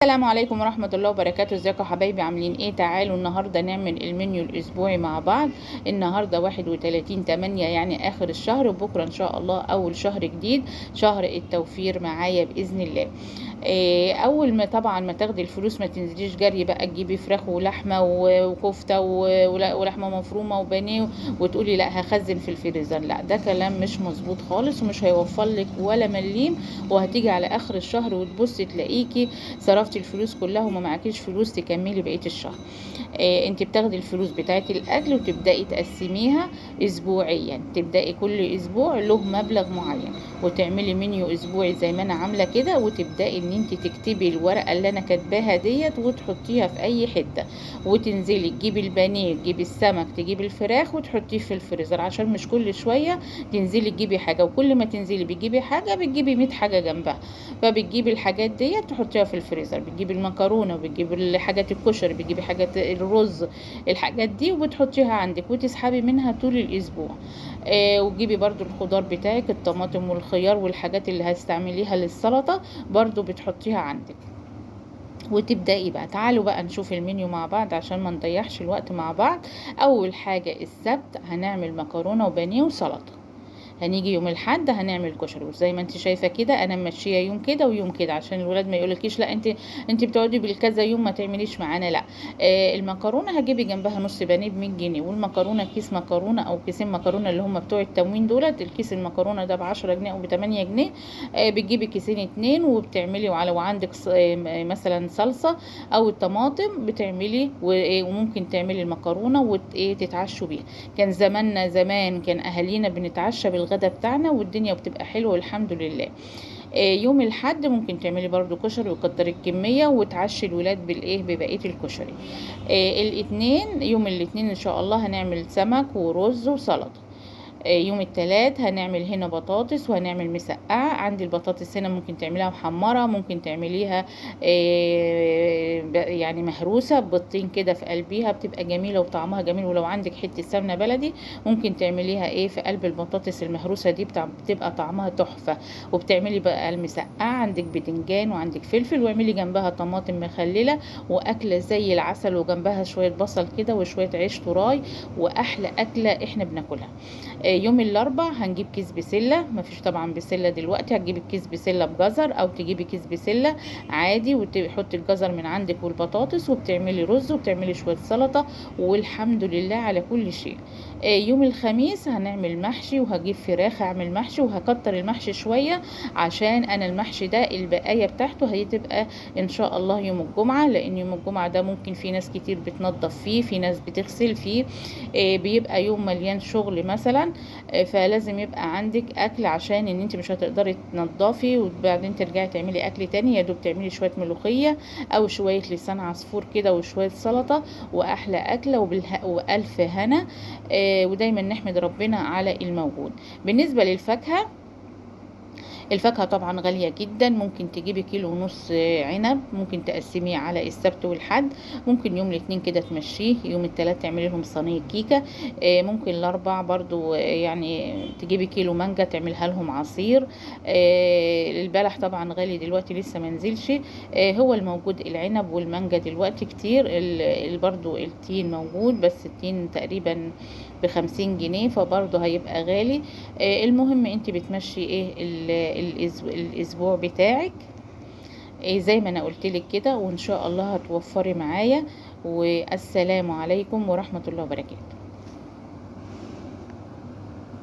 السلام عليكم ورحمة الله وبركاته. ازيكم يا حبايبي، عاملين ايه؟ تعالوا النهاردة نعمل المنيو الاسبوعي مع بعض. النهاردة 31/8 يعني اخر الشهر، وبكرة ان شاء الله اول شهر جديد، شهر التوفير معايا باذن الله. اول ما طبعا ما تاخدي الفلوس ما تنزليش جري بقى تجيبي فراخ ولحمه وكفته ولحمه مفرومه وبانيه وتقولي لا هخزن في الفريزر. لا، ده كلام مش مظبوط خالص ومش هيوفر لك ولا مليم، وهتيجي على اخر الشهر وتبصي تلاقيكي صرفتي الفلوس كلها وما معكيش فلوس تكملي بقيه الشهر. انت بتاخدي الفلوس بتاعت الاكل وتبداي تقسميها اسبوعيا، تبداي كل اسبوع له مبلغ معين وتعملي منيو اسبوعي زي ما انا عامله كده، وتبداي ان انت تكتبي الورقه اللي انا كاتباها ديت وتحطيها في اي حته، وتنزلي تجيبي البانيه، تجيبي السمك، تجيبي الفراخ وتحطيه في الفريزر، عشان مش كل شويه تنزلي تجيبي حاجه، وكل ما تنزلي بتجيبي حاجه بتجيبي 100 حاجه جنبها. فبتجيبي الحاجات ديت تحطيها في الفريزر، بتجيبي المكرونه وبتجيبي حاجات الكشري، بتجيبي حاجات الرز، الحاجات دي وبتحطيها عندك وتسحبي منها طول الاسبوع. وتجيبي برضو الخضار بتاعك، الطماطم والخيار والحاجات اللي هتستعمليها للسلطه برضو بتحطيها عندك. وتبدأي بقى، تعالوا بقى نشوف المنيو مع بعض عشان ما نضيعش الوقت مع بعض. اول حاجه السبت هنعمل مكرونه وبانيه وسلطه. هنيجي يوم الاحد هنعمل كشري، وزي ما انت شايفه كده انا ماشيه يوم كده ويوم كده، عشان الولاد ما يقولكيش لا انت بتقعدي بالكذا يوم ما تعمليش معانا. لا، المكرونه هجيبي جنبها نص بانيه ب 100 جنيه، والمكرونه كيس مكرونه او كيسين مكرونه اللي هم بتوع التموين دولت، الكيس المكرونه ده ب 10 جنيه او ب 8 جنيه. بتجيبي كيسين اتنين وبتعملي وعندك مثلا صلصه او الطماطم بتعملي وممكن تعملي المكرونه وتتعشوا بيها. كان زماننا زمان كان اهالينا بنتعشى بالغدا بتاعنا والدنيا بتبقى حلوه والحمد لله. يوم الحد ممكن تعملي برضو كشري وكتري الكميه وتعشي الولاد ببقيه الكشري. يوم الاثنين ان شاء الله هنعمل سمك ورز وسلطه. يوم الثلاث هنعمل هنا بطاطس وهنعمل مسقعة. عندي البطاطس هنا ممكن تعمليها محمرة، ممكن تعمليها يعني مهروسة ببطين كده في قلبيها، بتبقى جميلة وطعمها جميل. ولو عندك حتة سمنة بلدي ممكن تعمليها في قلب البطاطس المهروسة دي، بتبقى طعمها تحفة. وبتعملي بقى المسقعة، عندك بدنجان وعندك فلفل، واعملي جنبها طماطم مخللة وأكلة زي العسل، وجنبها شوية بصل كده وشوية عيش طراي، وأحلى أكلة احنا بناكلها. يوم الاربع هنجيب كيس بسله، مفيش طبعا بسله دلوقتي، هتجيبي كيس بسله بجزر او تجيبي كيس بسله عادي وتحطي الجزر من عندك والبطاطس، وبتعملي رز وبتعملي شويه سلطه، والحمد لله على كل شيء. يوم الخميس هنعمل محشي، وهجيب فراخ اعمل محشي، وهكتر المحشي شويه عشان انا المحشي ده البقايه بتاعته هتبقى ان شاء الله يوم الجمعه، لان يوم الجمعه ده ممكن في ناس كتير بتنظف فيه، في ناس بتغسل فيه، بيبقى يوم مليان شغل مثلا. فلازم يبقى عندك اكل، عشان ان انت مش هتقدري تنضفي وبعدين ترجعي تعملي اكل تاني، يا دوب تعملي شويه ملوخيه او شويه لسان عصفور كده وشويه سلطه، واحلى اكله والف هنا. ودايما نحمد ربنا على الموجود. بالنسبه للفاكهه، الفاكهة طبعا غالية جدا، ممكن تجيبي كيلو ونص عنب، ممكن تقسميه على السبت والحد، ممكن يوم الاثنين كده تمشيه، يوم الثلاث تعملي لهم صينية كيكة، ممكن الاربع برضو يعني تجيبي كيلو مانجا تعملها لهم عصير. البلح طبعا غالي دلوقتي لسه منزلش. هو الموجود العنب والمانجا دلوقتي كتير، برضو التين موجود بس التين تقريبا ب50 جنيه، فبرضه هيبقى غالي. المهم انت بتمشي الاسبوع بتاعك زي ما انا قلتلك كده، وان شاء الله هتوفري معايا. والسلام عليكم ورحمة الله وبركاته.